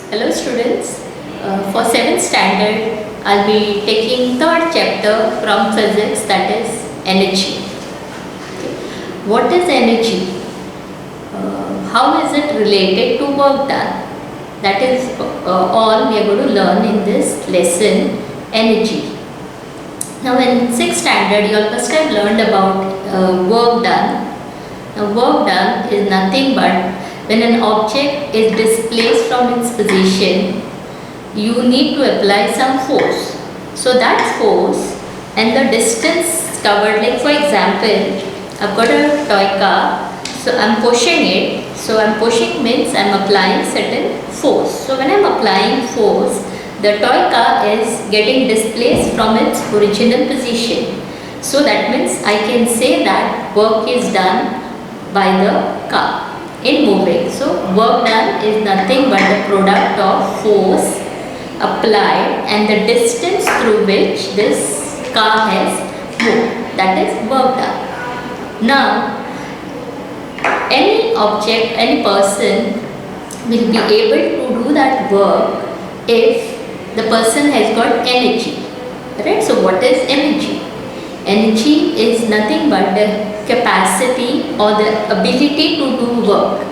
Hello students, for 7th standard I'll be taking third chapter from physics, that is energy. What is energy? How is it related to work done? That is all we are going to learn in this lesson, energy. Now in 6th standard you all must have learned about work done. Now work done is nothing but when an object is displaced from its position, you need to apply some force. So that force and the distance covered, like for example, I've got a toy car, so I'm pushing it. So I'm pushing means I'm applying certain force. So when I'm applying force, the toy car is getting displaced from its original position. So that means I can say that work is done by the car in moving. So work done is nothing but the product of force applied and the distance through which this car has moved. That is work done. Now, any object, any person will be able to do that work if the person has got energy. Right? So what is energy? Energy is nothing but the capacity or the ability to do work.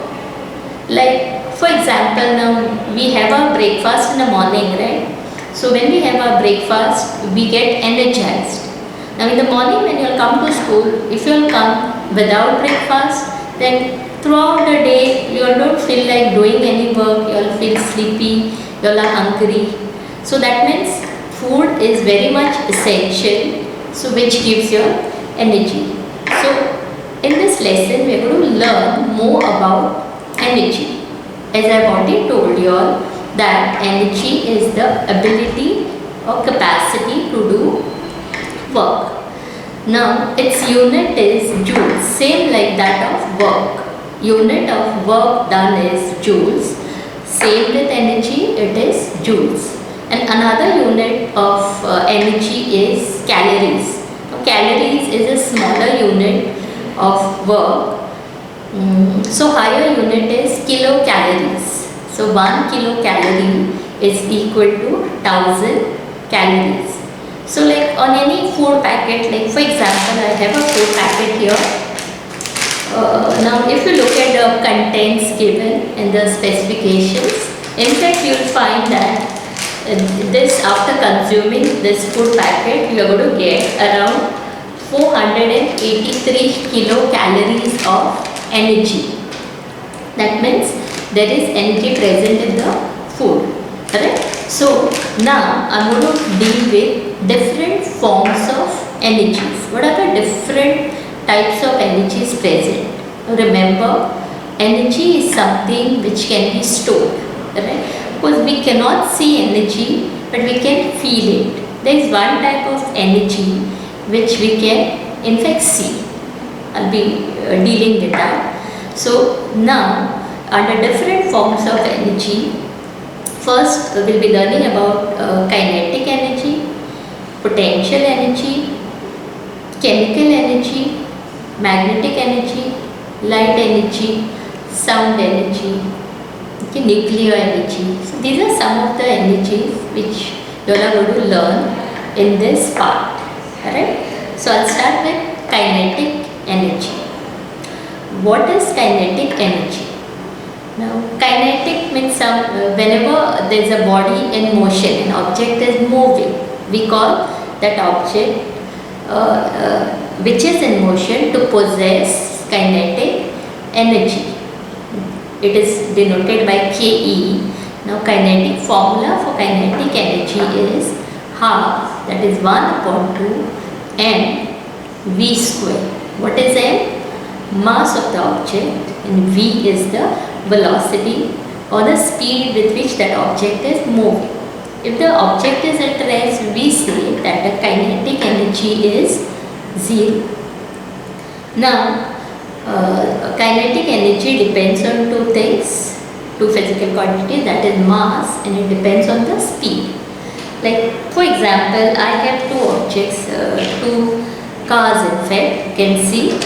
Like for example, now we have our breakfast in the morning, right? So when we have our breakfast, we get energized. Now in the morning when you will come to school, if you will come without breakfast, then throughout the day you don't feel like doing any work, you will feel sleepy, you all are hungry. So that means food is very much essential, so which gives your energy. So in this lesson we are going to learn more about energy. As I have already told you all that energy is the ability or capacity to do work. Now its unit is joules, same like that of work. Unit of work done is joules, same with energy it is joules. And another unit of energy is calories. Now, calories is a smaller unit of work. So higher unit is kilocalories. So 1 kilocalorie is equal to 1000 calories. So like on any food packet, like for example I have a food packet here. Now if you look at the contents given in the specifications, in fact you will find that this, after consuming this food packet, you are going to get around 483 kilocalories of energy. That means there is energy present in the food. Correct? So now I am going to deal with different forms of energies. What are the different types of energies present? Remember, energy is something which can be stored. Correct? Because we cannot see energy, but we can feel it. There is one type of energy which we can in fact see. I'll be dealing with that. So now under different forms of energy, first we'll be learning about kinetic energy, potential energy, chemical energy, magnetic energy, light energy, sound energy, nuclear energy. So these are some of the energies which you all are going to learn in this part. Alright? So I'll start with kinetic energy. What is kinetic energy? Now kinetic means whenever there is a body in motion, an object is moving, we call that object which is in motion to possess kinetic energy. It is denoted by Ke. Now kinetic formula for kinetic energy is half, that is 1/2 m v square. What is m? Mass of the object, and v is the velocity or the speed with which that object is moving. If the object is at rest, we say that the kinetic energy is 0. Now kinetic energy depends on two things, two physical quantities, that is mass, and it depends on the speed. Like for example, I have two objects, two cars in fact. You can see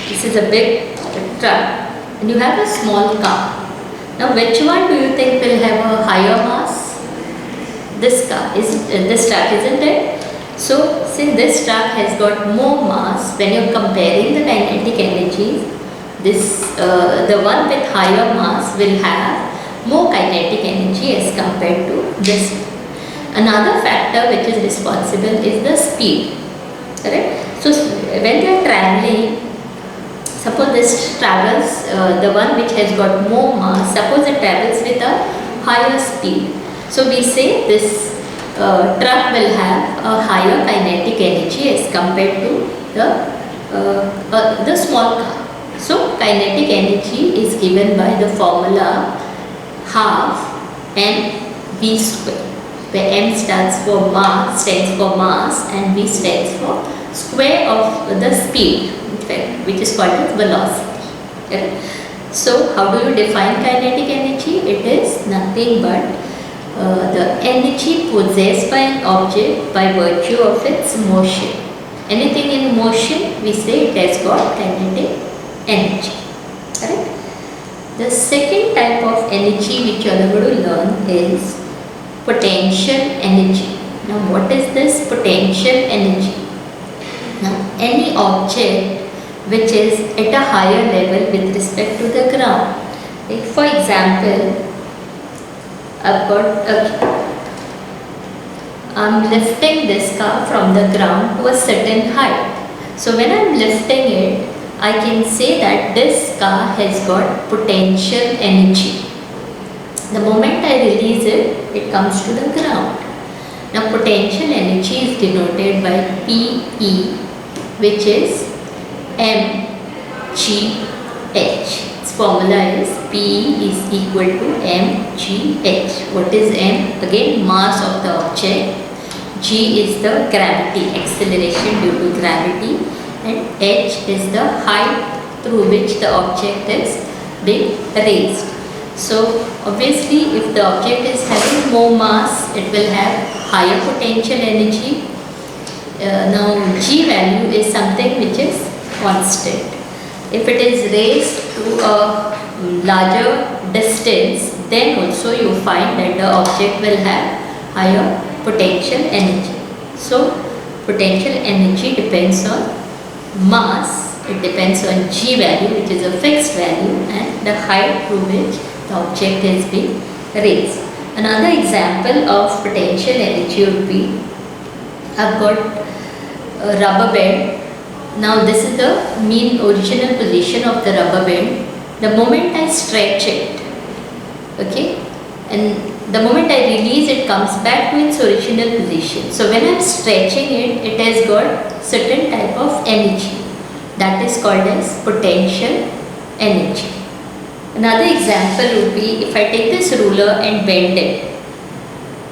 this is a big truck and you have a small car. Now, which one do you think will have a higher mass? This car is this truck, isn't it? So, since this truck has got more mass, when you're comparing the kinetic energies, the one with higher mass will have more kinetic energy as compared to this. Another factor which is responsible is the speed. Correct? So, when they are traveling, suppose this travels, the one which has got more mass, suppose it travels with a higher speed. So we say this truck will have a higher kinetic energy as compared to the small car. So kinetic energy is given by the formula half mv square, where m stands for mass and v stands for square of the speed, which is called as velocity. Okay? So how do you define kinetic energy? It is nothing but the energy possessed by an object by virtue of its motion. Anything in motion, we say it has got kinetic energy. Correct? The second type of energy which you are going to learn is potential energy. Now what is this potential energy? Now any object which is at a higher level with respect to the ground. Like for example, I'm lifting this car from the ground to a certain height. So when I'm lifting it, I can say that this car has got potential energy. The moment I release it, it comes to the ground. Now potential energy is denoted by PE, which is mgh. Its formula is P is equal to mgh. What is m? Again, mass of the object. G is the gravity, acceleration due to gravity, and h is the height through which the object is being raised. So obviously if the object is having more mass, it will have higher potential energy. Now G value is something which is constant. If it is raised to a larger distance, then also you find that the object will have higher potential energy. So potential energy depends on mass, it depends on G value, which is a fixed value, and the height through which the object is being raised. Another example of potential energy would be, I've got a rubber band. Now this is the mean original position of the rubber band. The moment I stretch it, okay, and the moment I release it comes back to its original position. So when I am stretching it, it has got certain type of energy that is called as potential energy. Another example would be, if I take this ruler and bend it.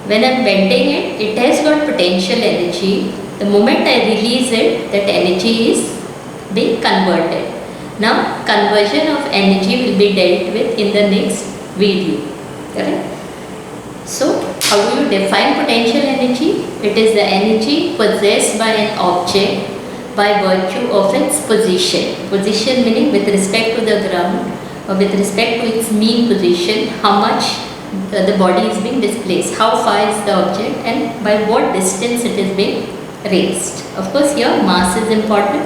When I am bending it, it has got potential energy. The moment I release it, that energy is being converted. Now conversion of energy will be dealt with in the next video. Correct? So how do you define potential energy? It is the energy possessed by an object by virtue of its position. Position meaning with respect to the ground, or with respect to its mean position, how much the body is being displaced, how far is the object, and by what distance it is being raised. Of course here mass is important,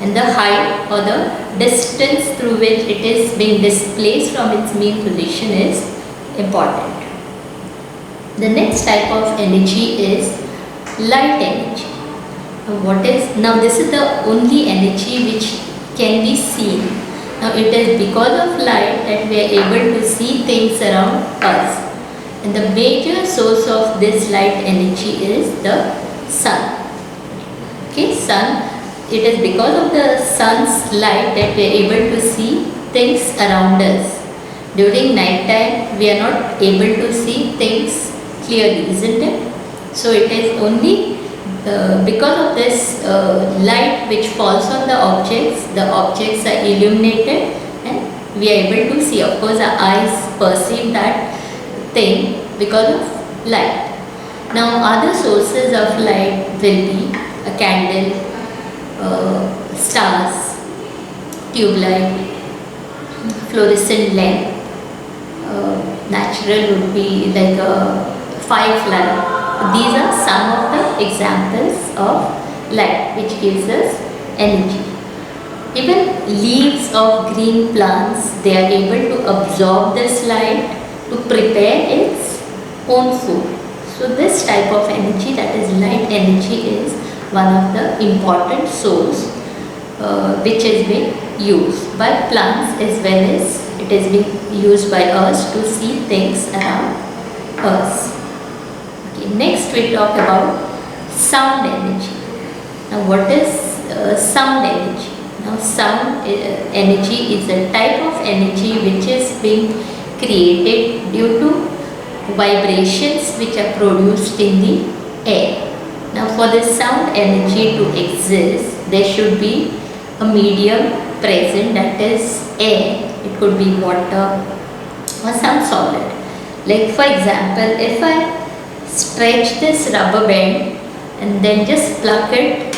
and the height or the distance through which it is being displaced from its mean position is important. The next type of energy is light energy. Now this is the only energy which can be seen. Now it is because of light that we are able to see things around us, and the major source of this light energy is the sun. Okay, sun. It is because of the sun's light that we are able to see things around us. During night time, we are not able to see things clearly, isn't it? So it is only because of this light which falls on the objects are illuminated and we are able to see. Of course, our eyes perceive that thing because of light. Now, other sources of light will be a candle, stars, tube light, fluorescent lamp, natural would be like a firefly. These are some of the examples of light which gives us energy. Even leaves of green plants, they are able to absorb this light to prepare its own food. So this type of energy, that is light energy, is one of the important source which is being used by plants as well as it is being used by us to see things around us. Okay, next we talk about sound energy. Now what is sound energy? Now sound energy is a type of energy which is being created due to vibrations which are produced in the air. Now for this sound energy to exist, there should be a medium present, that is air. It could be water or some solid. Like for example, if I stretch this rubber band and then just pluck it,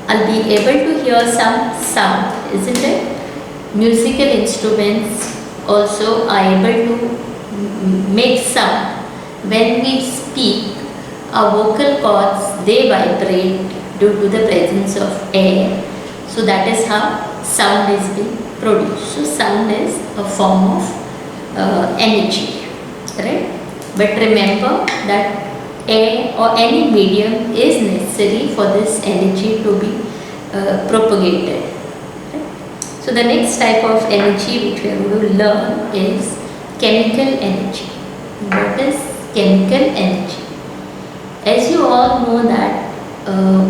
I'll be able to hear some sound, isn't it? Musical instruments also are able to make sound. When we speak, our vocal cords, they vibrate due to the presence of air. So that is how sound is being produced. So sound is a form of energy, right? But remember that air or any medium is necessary for this energy to be propagated. Right? So the next type of energy which we are going to learn is chemical energy. What is chemical energy? As you all know that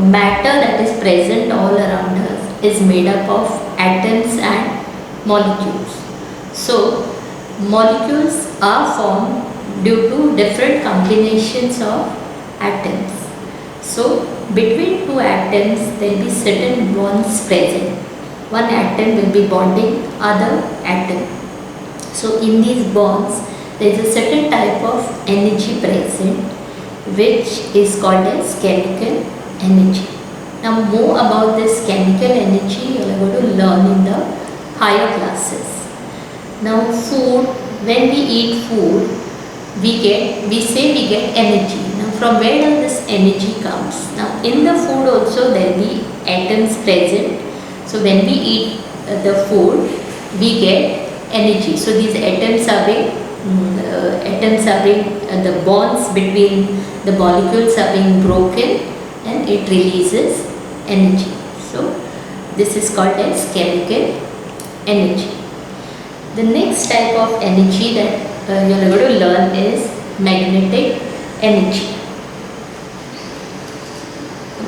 matter that is present all around us is made up of atoms and molecules. So molecules are formed due to different combinations of atoms. So between two atoms there will be certain bonds present. One atom will be bonding other atom. So in these bonds there is a certain type of energy present which is called as chemical energy. Now more about this chemical energy you are going to learn in the higher classes. Now food, when we eat food, we say we get energy. Now from where does this energy comes? Now in the food also there will be atoms present. So when we eat the food, we get energy. So these atoms are being the bonds between the molecules are being broken and it releases energy. So this is called as chemical energy. The next type of energy that you are going to learn is magnetic energy.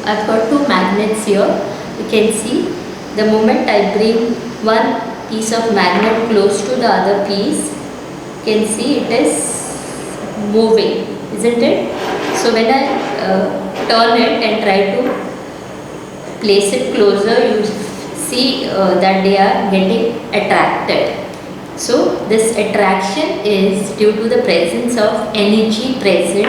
I've got two magnets here. You can see the moment I bring one piece of magnet close to the other piece, you can see it is moving, isn't it? So when I turn it and try to place it closer, you see that they are getting attracted. So this attraction is due to the presence of energy present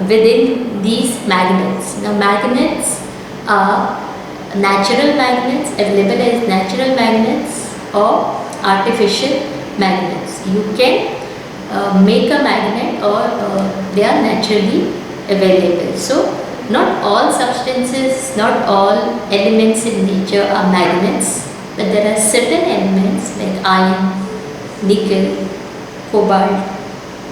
within these magnets. Now magnets are natural magnets, available as natural magnets or artificial magnets. You can make a magnet or they are naturally available. So not all substances, not all elements in nature are magnets, but there are certain elements like iron, nickel, cobalt,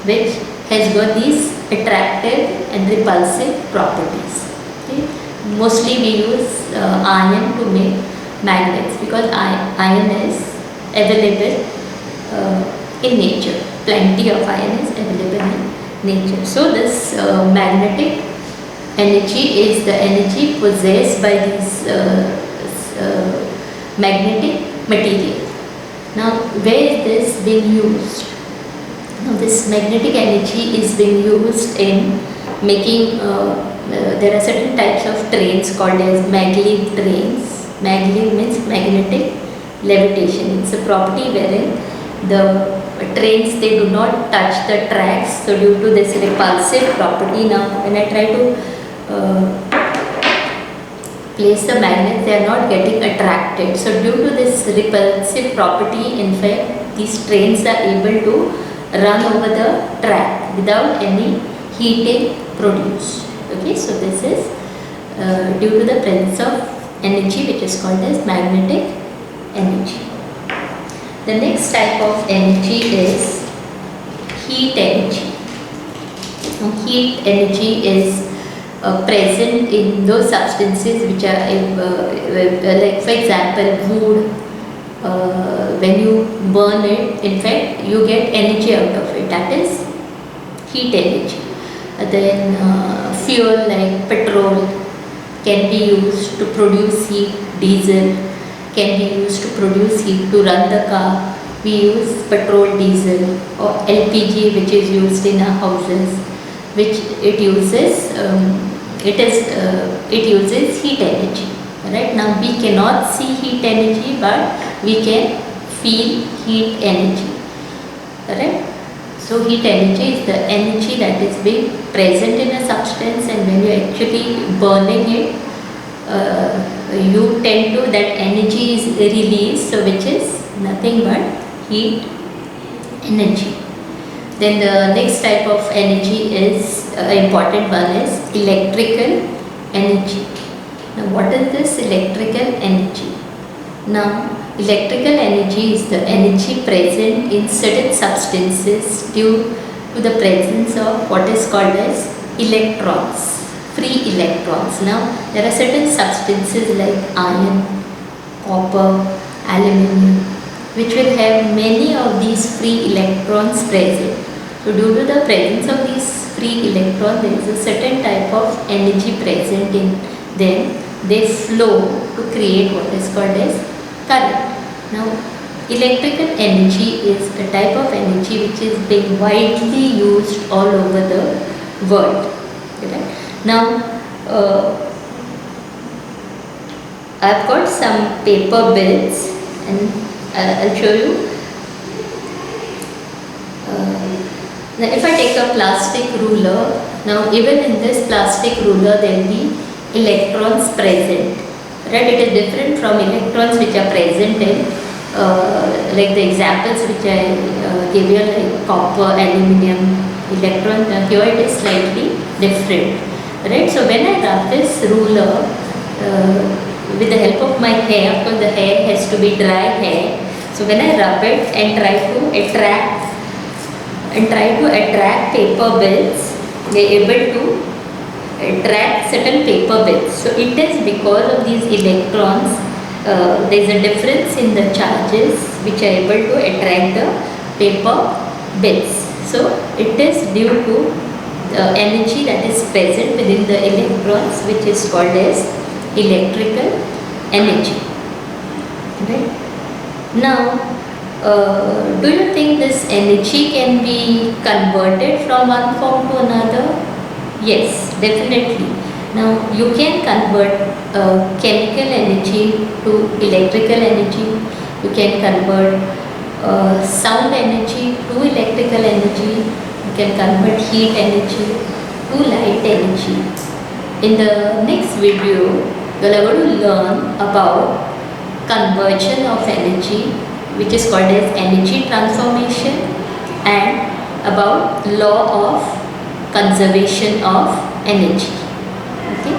which has got these attractive and repulsive properties. Okay? Mostly we use iron to make magnets because iron is available in nature. Plenty of iron is available in nature. So this magnetic energy is the energy possessed by these magnetic material. Now where is this being used? Now this magnetic energy is being used in making there are certain types of trains called as maglev trains. Maglev means magnetic levitation. It's a property wherein the trains, they do not touch the tracks. So due to this repulsive property, now when I try to place the magnet, they are not getting attracted. So due to this repulsive property, in fact these trains are able to run over the track without any heating produced. Okay, so this is due to the presence of energy which is called as magnetic energy. The next type of energy is heat energy. Now, heat energy is present in those substances which are like, for example, wood. When you burn it, in fact you get energy out of it, that is heat energy. Then fuel like petrol can be used to produce heat, diesel can be used to produce heat to run the car. We use petrol, diesel, or LPG, which is used in our houses, which it uses heat energy. Right now we cannot see heat energy, but we can feel heat energy. Right? So heat energy is the energy that is being present in a substance, and when you are actually burning it, you tend to, that energy is released, so which is nothing but heat energy. Then the next type of energy is important one is electrical energy. Now what is this electrical energy? Now electrical energy is the energy present in certain substances due to the presence of what is called as electrons, free electrons. Now there are certain substances like iron, copper, aluminium, which will have many of these free electrons present. So due to the presence of these free electrons, there is a certain type of energy present in them. They flow to create what is called as current. Now electrical energy is a type of energy which is being widely used all over the world. Okay. Now I've got some paper bills, and I'll show you. Now if I take a plastic ruler, now even in this plastic ruler there will be electrons present. Right? It is different from electrons which are present in like the examples which I gave you, like copper, aluminium, electron. Here it is slightly different. Right? So when I rub this ruler with the help of my hair, of course the hair has to be dry hair. So when I rub it and try to attract paper bills, they are able to attract certain paper bits. So it is because of these electrons, there is a difference in the charges which are able to attract the paper bits. So it is due to energy that is present within the electrons, which is called as electrical energy. Right? Now do you think this energy can be converted from one form to another? Yes, definitely. Now you can convert chemical energy to electrical energy. You can convert sound energy to electrical energy. You can convert heat energy to light energy. In the next video, we are going to learn about conversion of energy, which is called as energy transformation, and about law of conservation of energy. Okay.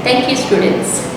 Thank you, students.